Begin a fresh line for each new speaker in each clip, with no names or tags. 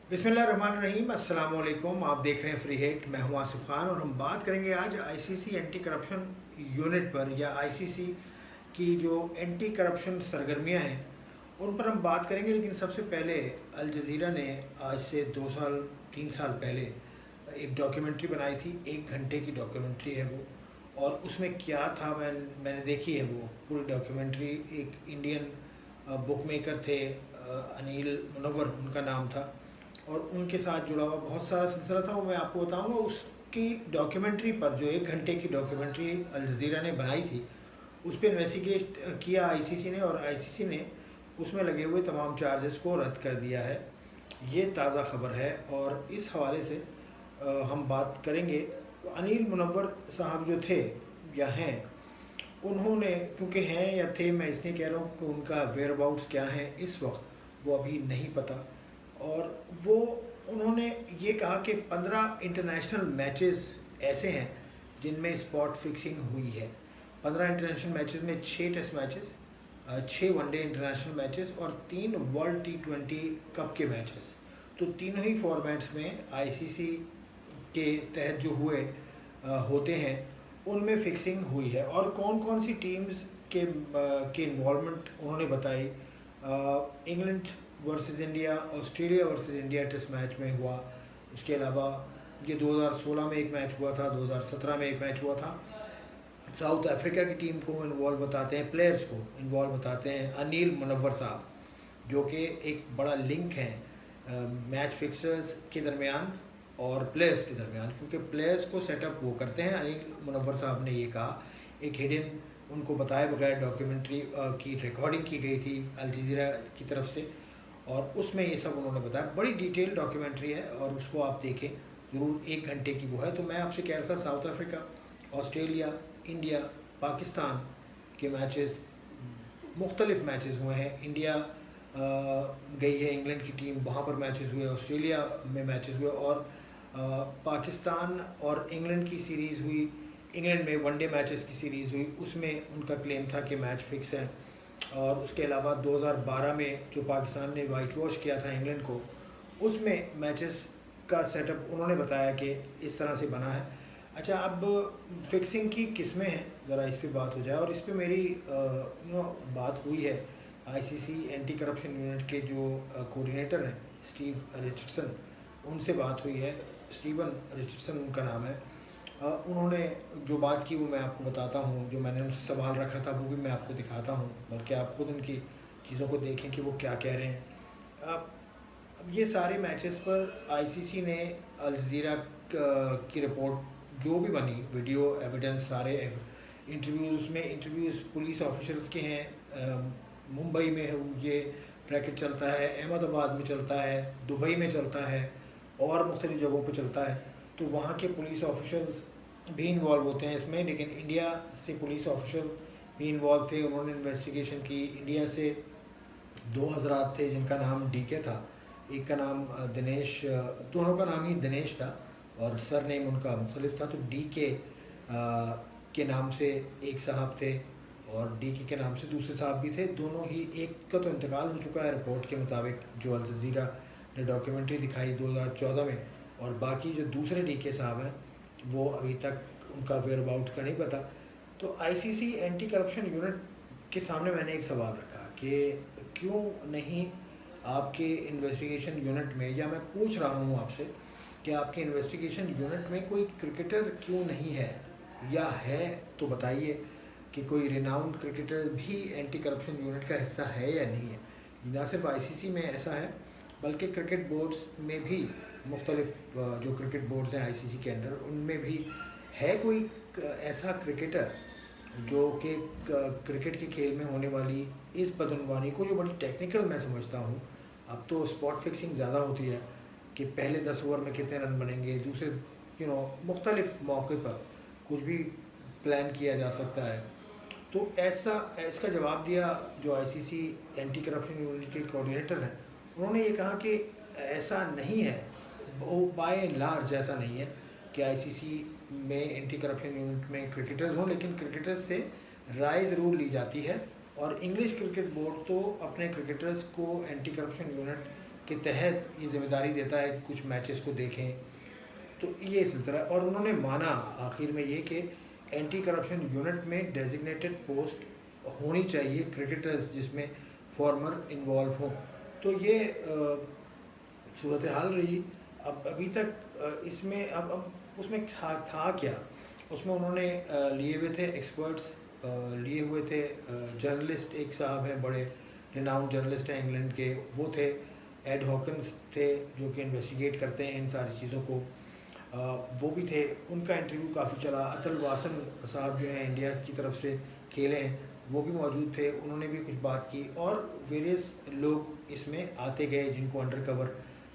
बिस्मिल्लाहिर्रहमानिर्रहीम, अस्सलाम वालेकुम। आप देख रहे हैं फ्री हिट। मैं हूं आसिफ खान और हम बात करेंगे आज आईसीसी एंटी करप्शन यूनिट पर, या आईसीसी की जो एंटी करप्शन सरगर्मियां हैं उन पर हम बात करेंगे। लेकिन सबसे पहले अल जज़ीरा ने आज से 2 साल 3 साल पहले एक डॉक्यूमेंट्री बनाई थी। 1 घंटे की डॉक्यूमेंट्री है वो, और उसमें क्या था मैंने देखी है वो पूरी डॉक्यूमेंट्री। एक इंडियन बुक मेकर थे, अनिल मुनव्वर उनका नाम था, और उनके साथ जुड़ा हुआ बहुत सारा सिलसिला था, वो मैं आपको बताऊंगा। उसकी डॉक्यूमेंट्री पर, जो 1 घंटे की डॉक्यूमेंट्री अल जज़ीरा ने बनाई थी, उस पर इन्वेस्टिगेट किया आईसीसी ने, और आईसीसी ने उसमें लगे हुए तमाम चार्जेस को रद्द कर दिया है। ये ताज़ा खबर है और इस हवाले से हम बात करेंगे। अनिल मुनव्वर साहब जो थे या हैं, उन्होंने, क्योंकि हैं या थे, मैं इसलिए कह रहा हूँ कि उनका वेयर अबाउट्स क्या है इस वक्त वो अभी नहीं पता। और वो उन्होंने ये कहा कि 15 इंटरनेशनल मैचेस ऐसे हैं जिनमें स्पॉट फिक्सिंग हुई है। 15 इंटरनेशनल मैचेस में 6 test matches, 6 one day international matches और 3 वर्ल्ड T20 कप के मैचेस। तो तीनों ही फॉर्मेट्स में आईसीसी के तहत जो होते हैं उनमें फिक्सिंग हुई है। और कौन कौन सी टीम्स के इन्वॉल्वमेंट उन्होंने बताई। England versus India, Australia versus India test match में हुआ। उसके अलावा ये 2016 में एक मैच हुआ था, 2017 में एक मैच हुआ था। साउथ अफ्रीका की टीम को इन्वॉल्व बताते हैं, प्लेयर्स को इन्वॉल्व बताते हैं अनिल मुनव्वर साहब, जो कि एक बड़ा लिंक है मैच फिक्सर्स के दरमियान और प्लेयर्स के दरमियान, क्योंकि प्लेयर्स को सेटअप वो करते हैं। अनिल मुनव्वर साहब ने ये कहा, एक हिडन उनको बताए बगैर डॉक्यूमेंट्री की रिकॉर्डिंग की गई थी अल जज़ीरा की तरफ से, और उसमें ये सब उन्होंने बताया। बड़ी डिटेल डॉक्यूमेंट्री है और उसको आप देखें ज़रूर। 1 घंटे की वो है। तो मैं आपसे कह रहा था, south Africa, Australia, India, Pakistan के मैचेस, मुख्तलिफ मैचेस हुए हैं। इंडिया गई है, इंग्लैंड की टीम, वहाँ पर मैचेस हुए। ऑस्ट्रेलिया में मैचेस हुए, और पाकिस्तान और इंग्लैंड की सीरीज़ हुई। इंग्लैंड में वनडे मैचेस की सीरीज़ हुई, उसमें उनका क्लेम था कि मैच फिक्स है। और उसके अलावा 2012 में जो पाकिस्तान ने वाइट वॉश किया था इंग्लैंड को, उसमें मैचेस का सेटअप उन्होंने बताया कि इस तरह से बना है। अच्छा, अब फिक्सिंग की किस्में हैं, ज़रा इस पे बात हो जाए। और इस पे मेरी बात हुई है आईसीसी एंटी करप्शन यूनिट के जो कोऑर्डिनेटर हैं स्टीव रिचर्डसन, उनसे बात हुई है। स्टीवन रिचर्डसन उनका नाम है। उन्होंने जो बात की वो मैं आपको बताता हूँ। जो मैंने उनसे सवाल रखा था वो भी मैं आपको दिखाता हूँ, बल्कि आप खुद उनकी चीज़ों को देखें कि वो क्या कह रहे हैं। अब ये सारे मैचेस पर आईसीसी ने अल जज़ीरा की रिपोर्ट जो भी बनी, वीडियो एविडेंस, सारे इंटरव्यूज़ पुलिस ऑफिसर्स के हैं। मुंबई में ये रैकेट चलता है, अहमदाबाद में चलता है, दुबई में चलता है, और मुख्तलिफ़ जगहों पर चलता है। तो वहाँ के पुलिस ऑफिसर्स भी इन्वॉल्व होते हैं इसमें। लेकिन इंडिया से पुलिस ऑफिसर्स भी इन्वॉल्व थे, उन्होंने इन्वेस्टिगेशन की। इंडिया से 2 हज़रात थे जिनका नाम डीके था, एक का नाम दिनेश, दोनों का नाम ही दिनेश था और सर नेम उनका मुख्तलिफ था। तो डीके के नाम से एक साहब थे और डीके के नाम से दूसरे साहब भी थे। दोनों ही, एक का तो इंतकाल हो चुका है रिपोर्ट के मुताबिक, जो अल जज़ीरा ने डॉक्यूमेंट्री दिखाई 2014 में, और बाकी जो दूसरे डीके साहब हैं वो अभी तक उनका वेयर अबाउट का नहीं पता। तो आईसीसी एंटी करप्शन यूनिट के सामने मैंने एक सवाल रखा कि क्यों नहीं आपके इन्वेस्टिगेशन यूनिट में, या मैं पूछ रहा हूँ आपसे कि आपके इन्वेस्टिगेशन यूनिट में कोई क्रिकेटर क्यों नहीं है, या है तो बताइए कि कोई रिनाउंड क्रिकेटर भी एंटी करप्शन यूनिट का हिस्सा है या नहीं है। ना सिर्फ आईसीसी में ऐसा है, बल्कि क्रिकेट बोर्ड्स में भी, मुख्तलिफ जो क्रिकेट बोर्ड्स हैं आईसीसी के अंडर, उनमें भी है कोई ऐसा क्रिकेटर जो कि क्रिकेट के खेल में होने वाली इस बदनवानी को, जो बड़ी टेक्निकल मैं समझता हूँ। अब तो स्पॉट फिक्सिंग ज़्यादा होती है कि पहले 10 ओवर में कितने रन बनेंगे, दूसरे मुख्तलिफ मौके पर कुछ भी प्लान किया जा सकता है। तो ऐसा, इसका जवाब दिया जो आईसीसी एंटी करप्शन यूनिट के कोऑर्डिनेटर हैं, उन्होंने ये कहा कि ऐसा नहीं है, बाय एंड लार्ज ऐसा नहीं है कि आईसीसी में एंटी करप्शन यूनिट में क्रिकेटर्स हों, लेकिन क्रिकेटर्स से राय ज़रूर ली जाती है। और इंग्लिश क्रिकेट बोर्ड तो अपने क्रिकेटर्स को एंटी करप्शन यूनिट کے تحت یہ ذمہ داری دیتا ہے کہ کچھ میچز کو دیکھیں. تو یہ سلسلہ ہے، اور انہوں نے مانا آخر میں یہ کہ اینٹی کرپشن یونٹ میں ڈیزگنیٹڈ پوسٹ ہونی چاہیے کرکٹرز جس میں فارمر انوالو ہوں. تو یہ صورتحال رہی. اب ابھی تک اس میں اب اس میں تھا کیا، اس میں انہوں نے لیے ہوئے تھے ایکسپرٹس، لیے ہوئے تھے جرنلسٹ. ایک صاحب ہیں بڑے ریناؤنڈ جرنلسٹ ہیں انگلینڈ کے، وہ تھے. ایڈ ہاکنس تھے جو کہ انویسٹیگیٹ کرتے ہیں ان ساری چیزوں کو، وہ بھی تھے. ان کا انٹرویو کافی چلا. اتل واسن صاحب جو ہیں انڈیا کی طرف سے کھیلے ہیں، وہ بھی موجود تھے، انہوں نے بھی کچھ بات کی. اور ویریس لوگ اس میں آتے گئے جن کو انڈر کور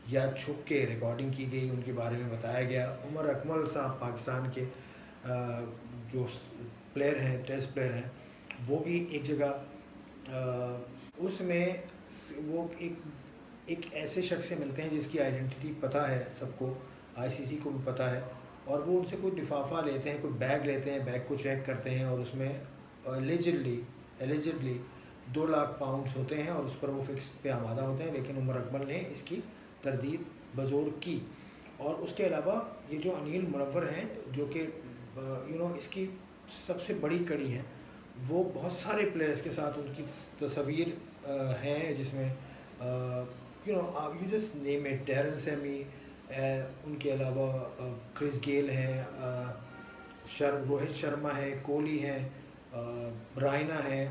یا چھپ کے ریکارڈنگ کی گئی، ان کے بارے میں بتایا گیا. عمر اکمل صاحب پاکستان کے جو پلیئر ہیں، ٹیسٹ پلیئر ہیں، وہ بھی ایک جگہ اس میں وہ ایک ایسے شخص سے ملتے ہیں جس کی آئیڈینٹی پتہ ہے سب کو، آئی سی سی کو بھی پتہ ہے، اور وہ ان سے کوئی لفافہ لیتے ہیں، کوئی بیگ لیتے ہیں، بیگ کو چیک کرتے ہیں، اور اس میں ایلیجڈلی 2 لاکھ پاؤنڈس ہوتے ہیں، اور اس پر وہ فکس پہ آمادہ ہوتے ہیں. لیکن عمر اکمل نے اس کی تردید بزور کی. اور اس کے علاوہ یہ جو انیل منور ہیں، جو کہ اس کی سب سے بڑی کڑی ہیں، وہ بہت سارے پلیئرز کے ساتھ ان کی تصاویر ہیں، جس میں you just name it, Darren Sammy, ان کے علاوہ کرس گیل ہیں، روہت شرما ہے، کوہلی ہیں، رائنا ہیں،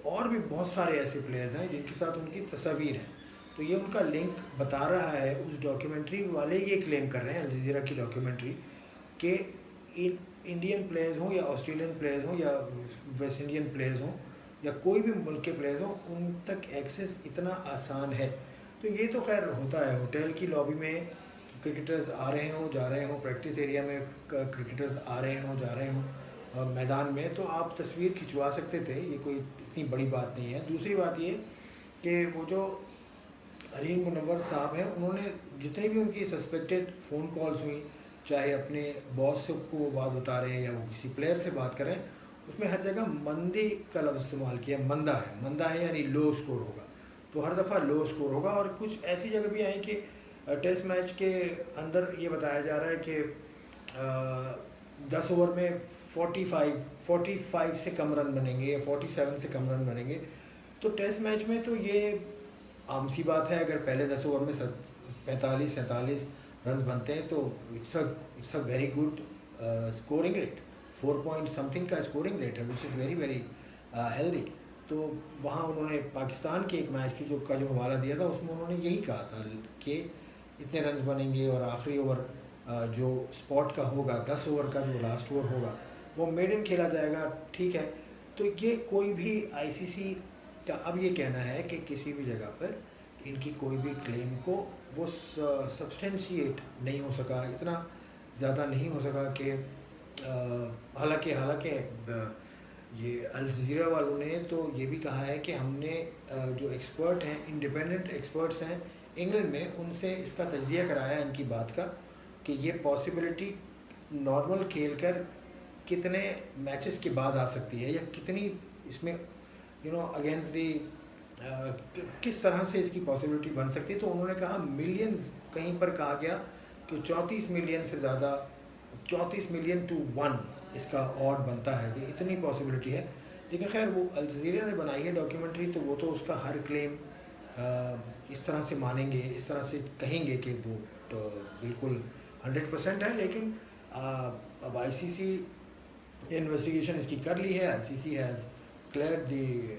اور بھی بہت سارے ایسے پلیئرز ہیں جن کے ساتھ ان کی تصاویر ہیں. تو یہ ان کا لنک بتا رہا ہے. اس ڈاکیومنٹری والے یہ کلیم کر رہے ہیں، الجزیرہ کی ڈاکیومنٹری، کہ انڈین پلیئرز ہوں یا آسٹریلین پلیئرز ہوں یا ویسٹ انڈین پلیئرز ہوں یا کوئی بھی ملک کے پلیئرز ہوں، ان تک ایکسیس اتنا آسان ہے. تو یہ تو خیر ہوتا ہے، ہوٹل کی لابی میں کرکٹرز آ رہے ہوں جا رہے ہوں، پریکٹس ایریا میں کرکٹرز آ رہے ہوں جا رہے ہوں میدان میں، تو آپ تصویر کھنچوا سکتے تھے، یہ کوئی اتنی بڑی بات نہیں ہے. دوسری بات یہ کہ وہ جو انیل منور صاحب ہیں، انہوں نے جتنی بھی ان کی سسپیکٹڈ فون کالز ہوئیں، چاہے اپنے باس سے کو وہ بات بتا رہے ہیں یا وہ کسی پلیئر سے بات کریں، اس میں ہر جگہ مندی کا لفظ استعمال کیا. مندہ ہے یعنی لو سکور ہوگا، تو ہر دفعہ لو سکور ہوگا. اور کچھ ایسی جگہ بھی آئیں کہ ٹیسٹ میچ کے اندر یہ بتایا جا رہا ہے کہ 10 اوور میں 45 سے کم رن بنیں گے یا 47 سے کم رن بنیں گے. تو ٹیسٹ میچ میں تو یہ عام سی بات ہے، اگر پہلے 10 اوور میں 45-47 رنز بنتے ہیں تو it's a very good scoring rate. 4 point something کا اسکورنگ ریٹ ہے، which is very very healthy. تو وہاں انہوں نے پاکستان کے ایک میچ کی جو حوالہ دیا تھا، اس میں انہوں نے یہی کہا تھا کہ اتنے رنز بنیں گے، اور آخری اوور جو اسپاٹ کا ہوگا، 10 اوور کا جو لاسٹ اوور ہوگا، وہ میڈن کھیلا جائے گا. ٹھیک ہے. تو یہ کوئی بھی آئی سی سی کا اب یہ کہنا ہے کہ کسی بھی جگہ پر ان کی کوئی بھی کلیم کو وہ سبسٹینشیٹ نہیں ہو سکا، اتنا زیادہ نہیں ہو سکا کہ حالانکہ یہ الجزیرہ والوں نے تو یہ بھی کہا ہے کہ ہم نے جو ایکسپرٹ ہیں، انڈیپینڈنٹ ایکسپرٹس ہیں انگلینڈ میں، ان سے اس کا تجزیہ کرایا ان کی بات کا کہ یہ پاسبلٹی نارمل کھیل کر کتنے میچز کے بعد آ سکتی ہے، یا کتنی اس میں اگینسٹ دی کس طرح سے اس کی پاسبلٹی بن سکتی ہے. تو انہوں نے کہا ملینز، کہیں پر کہا گیا کہ 34 ملین سے زیادہ، 34 ملین to 1 اس کا آڈ بنتا ہے کہ اتنی پاسبلٹی ہے. لیکن خیر وہ الجزیرہ نے بنائی ہے ڈاکیومنٹری، تو وہ تو اس کا ہر کلیم اس طرح سے مانیں گے، اس طرح سے کہیں گے کہ وہ بالکل 100% ہے. لیکن اب آئی سی سی انویسٹیگیشن اس کی کر لی ہے. I C C has cleared the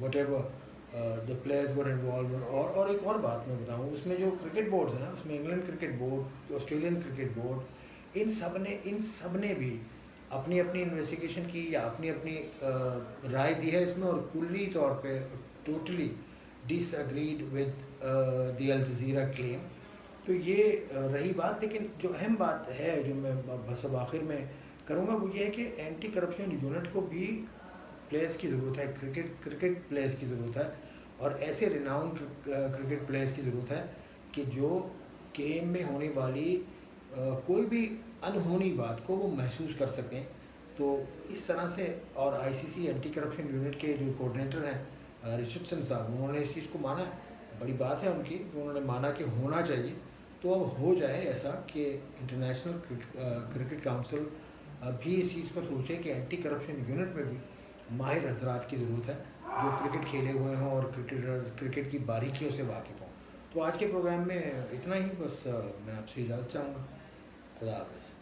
whatever the players were involved. اور ایک اور بات میں بتاؤں، اس میں جو کرکٹ بورڈز ہیں نا، اس میں England cricket board, Australian cricket board, ان سب نے بھی اپنی اپنی انویسٹیگیشن کی یا اپنی رائے دی ہے اس میں، اور کلی طور پہ totally disagreed with the Al Jazeera claim. تو یہ رہی بات. لیکن جو اہم بات ہے جو میں بس اب آخر میں کروں گا، وہ یہ ہے کہ اینٹی کرپشن یونٹ کو بھی پلیئرز کی ضرورت ہے، کرکٹ پلیئرز کی ضرورت ہے، اور ایسے ریناؤنڈ کرکٹ پلیئرز کی ضرورت ہے کہ جو گیم میں ہونے والی کوئی بھی انہونی بات کو وہ محسوس کر سکیں. تو اس طرح سے، اور آئی سی سی اینٹی کرپشن یونٹ کے جو کوآرڈینیٹر ہیں رچرڈسن صاحب، انہوں نے اس چیز کو مانا ہے. بڑی بات ہے ان کی کہ انہوں نے مانا کہ ہونا چاہیے، تو اب ہو جائے ایسا کہ انٹرنیشنل کرکٹ کاؤنسل بھی اس چیز پر سوچے کہ اینٹی کرپشن یونٹ میں بھی ماہر حضرات کی ضرورت ہے جو کرکٹ کھیلے ہوئے ہوں اور کرکٹ کی باریکیوں سے واقف ہوں۔ تو آج کے پروگرام میں اتنا ہی، بس میں آپ سے اجازت چاہوں گا۔ خدا حافظ۔